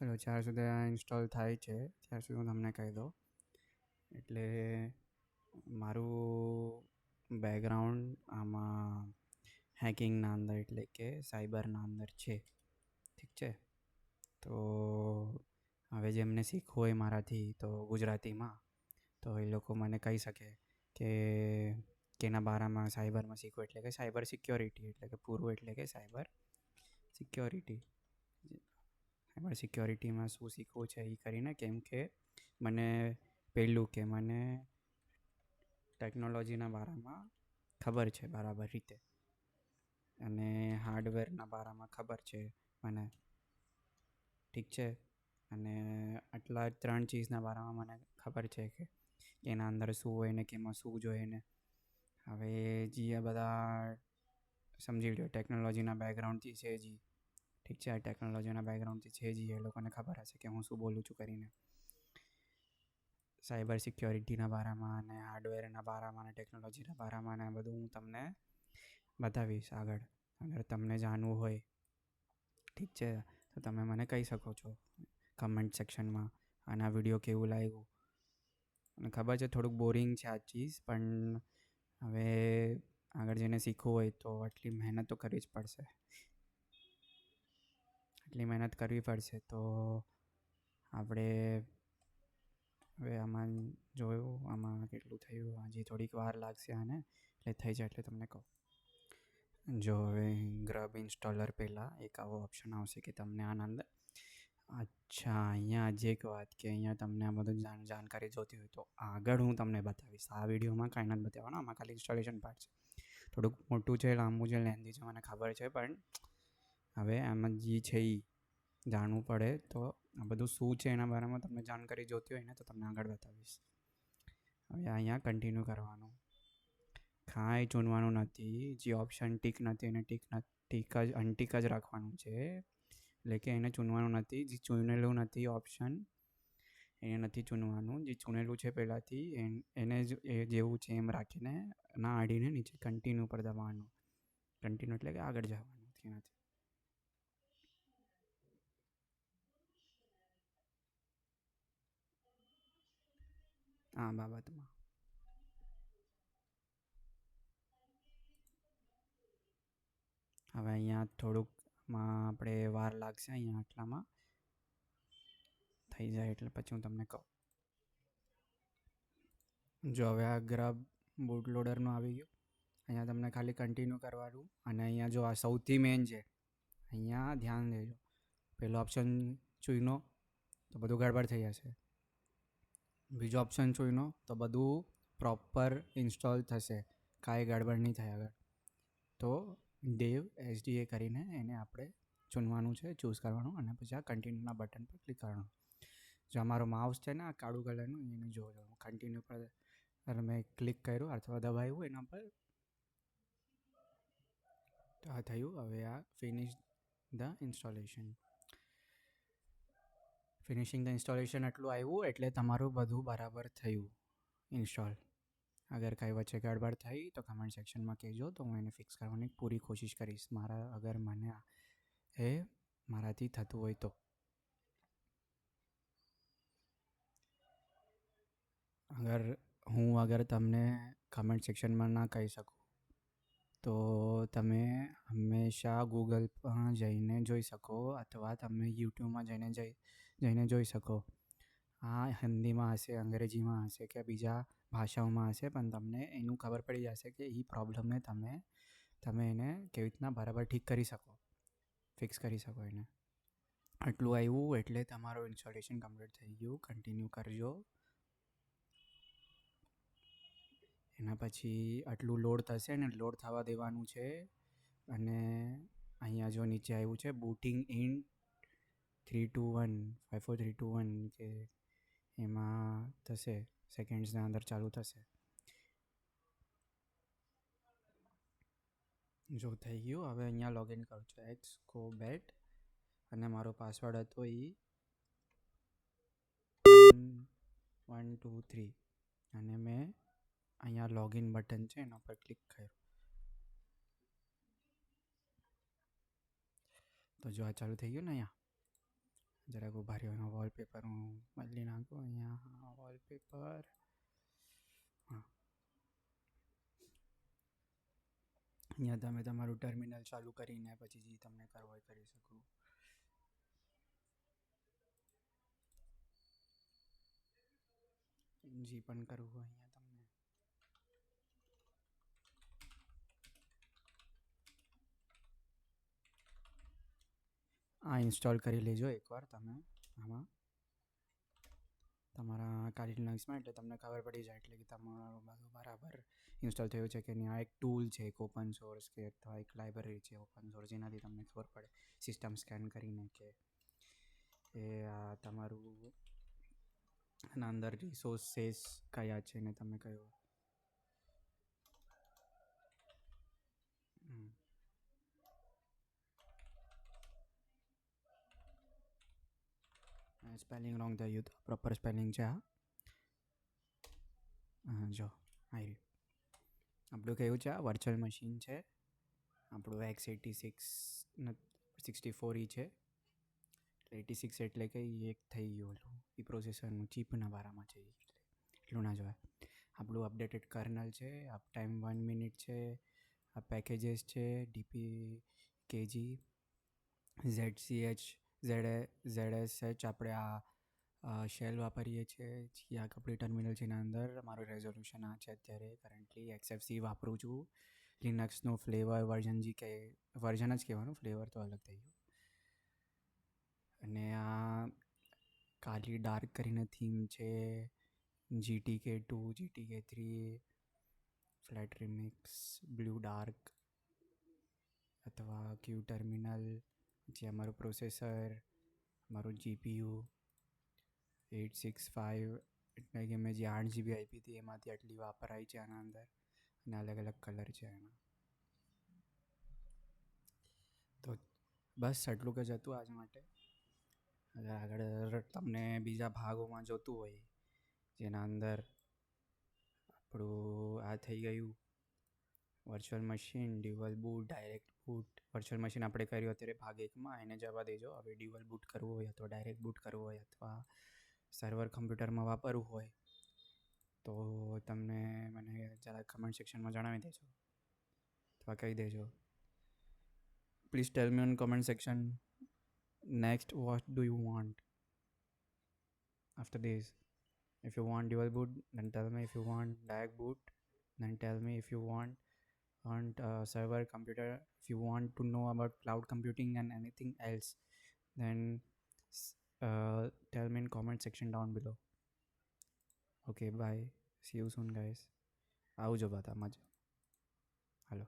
ચલો જ્યાર સુધી આ ઇન્સ્ટોલ થાય છે ત્યાર સુધી હું તમને કહી દઉં. એટલે મારું બેકગ્રાઉન્ડ આમાં હેકિંગના અંદર એટલે કે સાયબરના અંદર છે. ઠીક છે. તો હવે જેમને શીખવું હોય મારાથી તો ગુજરાતીમાં તો એ લોકો મને કહી શકે કે કેના બારામાં સાયબરમાં શીખવું એટલે કે સાયબર સિક્યોરિટી એટલે કે પૂરું એટલે કે સાયબર સિક્યોરિટી. સાયબર સિક્યોરિટીમાં શું શીખવું છે એ કરીને, કેમ કે મને પહેલું કે મને ટેકનોલોજીના બારામાં ખબર છે બરાબર રીતે, અને હાર્ડવેરના બારામાં ખબર છે મને. ઠીક છે. અને આટલા 3 ચીજના બારામાં મને ખબર છે કે એના અંદર શું હોય ને કેમાં શું જોઈએ ને. હવે જે બધા સમજી લો ટેકનોલોજીના બેકગ્રાઉન્ડથી છે જી. ઠીક છે. આ ટેકનોલોજીના બેકગ્રાઉન્ડથી છે જી એ લોકોને ખબર હશે કે હું શું બોલું છું કરીને. સાયબર સિક્યોરિટીના બારામાં અને હાર્ડવેરના બારામાં અને ટેકનોલોજીના બારામાં ને બધું હું તમને બતાવીશ આગળ. અગર તમને જાણવું હોય ઠીક છે તો તમે મને કહી શકો છો કમેન્ટ સેક્શનમાં આના વિડીયો કેવું લાગ્યું. અને ખબર છે થોડુંક બોરિંગ છે આ ચીઝ, પણ હવે આગળ જઈને શીખવું હોય તો આટલી મહેનત તો કરવી જ પડશે. તો આપણે હવે આમાં જોયું આમાં કેટલું થયું. હજી થોડીક વાર લાગશે આને, એટલે થઈ જાય એટલે તમને કહું. જો હવે ગ્રબ ઇન્સ્ટોલર પહેલાં એક આવો ઓપ્શન આવશે કે તમને આના અંદર અહીંયા હજી એક વાત કે અહીંયા તમને આ બધું જાણકારી જોતી હોય તો આગળ હું તમને બતાવીશ. આ વિડીયોમાં કાંઈ નથી બતાવવાનું, આમાં ખાલી ઇન્સ્ટોલેશન પાર્ટ છે. થોડુંક મોટું છે, લાંબુ છે, લેન્ધી છે, મને ખબર છે, પણ હવે આમાં જે છે એ જાણવું પડે. તો આ બધું શું છે એના બારામાં તમને જાણકારી જોતી હોય ને તો તમને આગળ બતાવીશ. હવે અહીંયા કન્ટિન્યુ કરવાનું, કાંઈ ચૂનવાનું નથી. જે ઓપ્શન ટીક નથી એને ટીક જ અનટીક જ રાખવાનું છે. એટલે કે એને ચૂનવાનું નથી. જે ચૂનેલું નથી ઓપ્શન એને નથી ચૂનવાનું. જે ચૂનેલું છે પહેલાંથી એને જ એ જેવું છે એમ રાખીને ના આડીને નીચે કન્ટિન્યુ પર દબાવવાનું. કન્ટિન્યુ એટલે કે આગળ જવાનું ત્યાંથી. આ બાબતમાં હવે અહીંયા થોડુંકમાં આપણે વાર લાગશે. અહીંયા આટલામાં થઈ જાય એટલે પછી હું તમને કહું. જો હવે આ ગ્રબ બૂટ લોડરનું આવી ગયું. અહીંયા તમને ખાલી કન્ટિન્યુ કરવાનું. અને અહીંયા જો આ સૌથી મેઇન છે, અહીંયા ધ્યાન દેજો. પહેલો ઓપ્શન ચૂનો તો બધું ગડબડ થઈ જશે. બીજો ઓપ્શન ચૂનો તો બધું પ્રોપર ઇન્સ્ટોલ થશે, કાંઈ ગડબડ નહીં થાય આગળ. તો ડેવ એસડીએ કરીને એને આપણે ચૂનવાનું છે, ચૂઝ કરવાનું, અને પછી આ કન્ટિન્યુના બટન પર ક્લિક કરવાનું. જો અમારો માઉસ છે ને આ કાળું કલરનું એને જોજો. કન્ટિન્યુ પર મેં ક્લિક કર્યું અથવા દબાવ્યું એના પર તો આ થયું. હવે આ finish the installation. Finishing the installation એટલું આવ્યું એટલે તમારું બધું બરાબર થયું ઇન્સ્ટોલ. અગર કાંઈ વચ્ચે ગડબડ થઈ તો કમેન્ટ સેક્શનમાં કહેજો, તો હું એને ફિક્સ કરવાની પૂરી કોશિશ કરીશ. મારાથી થતું હોય તો. અગર તમને કમેન્ટ સેક્શનમાં ના કહી શકું તો તમે હંમેશા ગૂગલ પર જઈને જોઈ શકો, અથવા તમે યુટ્યુબમાં જઈને જોઈ શકો. આ હિન્દીમાં હશે, અંગ્રેજીમાં હશે કે બીજા ભાષાઓમાં હશે, પણ તમને એનું ખબર પડી જશે કે એ પ્રોબ્લેમને તમે એને કેવી રીતના બરાબર ઠીક કરી શકો, ફિક્સ કરી શકો એને. આટલું આવ્યું એટલે તમારું ઇન્સ્ટોલેશન કમ્પ્લીટ થઈ ગયું. કન્ટિન્યુ કરજો. એના પછી આટલું લોડ થશે ને લોડ થવા દેવાનું છે. અને અહીંયા જો નીચે આવ્યું છે બૂટિંગ ઇન 3 2 1 5 4 3 2 1 કે એમાં થશે સેકન્ડ્સના અંદર ચાલુ થશે. જો થઈ ગયું. હવે અહીંયા લોગિન કરું છું XCOBET અને મારો પાસવર્ડ હતો એ 1 2 3 અને મેં અહીંયા લોગિન બટન છે એના પર ક્લિક કર્યું તો જો આ ચાલુ થઈ ગયું ને. અહીંયા જરાક ઉભા રહ્યો, એનો વોલપેપર હું બદલી નાખું અહીંયા. હા, વોલપેપર. હા, અહીંયા તમે તમારું ટર્મિનલ ચાલુ કરીને પછી જે તમને કરવો હોય કરી શકો. જે પણ કરવું હોય અહીંયા તમને. આ ઇન્સ્ટોલ કરી લેજો એકવાર તમે આમાં તમારા કાલી લિનક્સમાં, એટલે તમને ખબર પડી જાય એટલે કે તમારું બધું બરાબર ઇન્સ્ટોલ થયું છે કે નહીં. આ એક ટૂલ છે, એક ઓપન સોર્સ કે અથવા એક લાઇબ્રેરી છે ઓપન સોર્સ, જેનાથી તમને ખબર પડે સિસ્ટમ સ્કેન કરીને કે એ આ તમારું એના અંદર રિસોર્सेस કયા છે ને તમે કયો સ્પેલિંગ રોંગ થયું. પ્રોપર સ્પેલિંગ છે આ. જો આવી આપણું કેવું છે, આ વર્ચ્યુઅલ મશીન છે આપણું x86 64 છે. 86 એટલે કે એક થઈ ગયું ઓલું એ પ્રોસેસરનું ચીપના બારામાં છે, એટલું ના જોવાય. આપણું અપડેટેડ કર્નલ છે, અપ ટાઈમ 1 મિનિટ છે, આ પેકેજીસ છે ડીપી કેજી ZCH ZSH. આપણે આ શેલ વાપરીએ છીએ. જે આ કપડી ટર્મિનલ છે એના અંદર મારું રેઝોલ્યુશન આ છે અત્યારે કરન્ટલી XFC વાપરું છું. લિનક્સનું ફ્લેવર વર્ઝન જે કે વર્ઝન જ કહેવાનું, ફ્લેવર તો અલગ થઈ ગયું. અને આ કાલી ડાર્ક કરીને થીમ છે, GTK2 GTK3 flat remix blue dark અથવા ક્યુ ટર્મિનલ. જે અમારું પ્રોસેસર, મારું GPU 865, એટલે કે મેં જે 8 GB આપી હતી એમાંથી આટલી વાપરાય છે આના અંદર, અને અલગ અલગ કલર છે એના. તો બસ આટલું જ હતું આજ માટે. આગળ તમને બીજા ભાગોમાં જોતું હોય જેના અંદર આપણું આ થઈ ગયું virtual machine, dual boot, direct boot. Virtual machine આપણે કર્યું અત્યારે ભાગ 1માં, એને જવા દેજો. હવે ડ્યુઅલ બૂટ કરવું હોય અથવા ડાયરેક્ટ બૂટ કરવું હોય અથવા સર્વર કમ્પ્યુટરમાં વાપરવું હોય તો તમને મને જરા કમેન્ટ સેક્શનમાં જણાવી દેજો અથવા કહી દેજો. Please tell me on comment section next what do you want after this. If you want dual boot, then tell me. If you want direct boot, then tell me. If you want server computer, if you want to know about cloud computing and anything else, then tell me in comment section down below. Okay, bye. See you soon guys. આવજો બધા મજા. હાલો.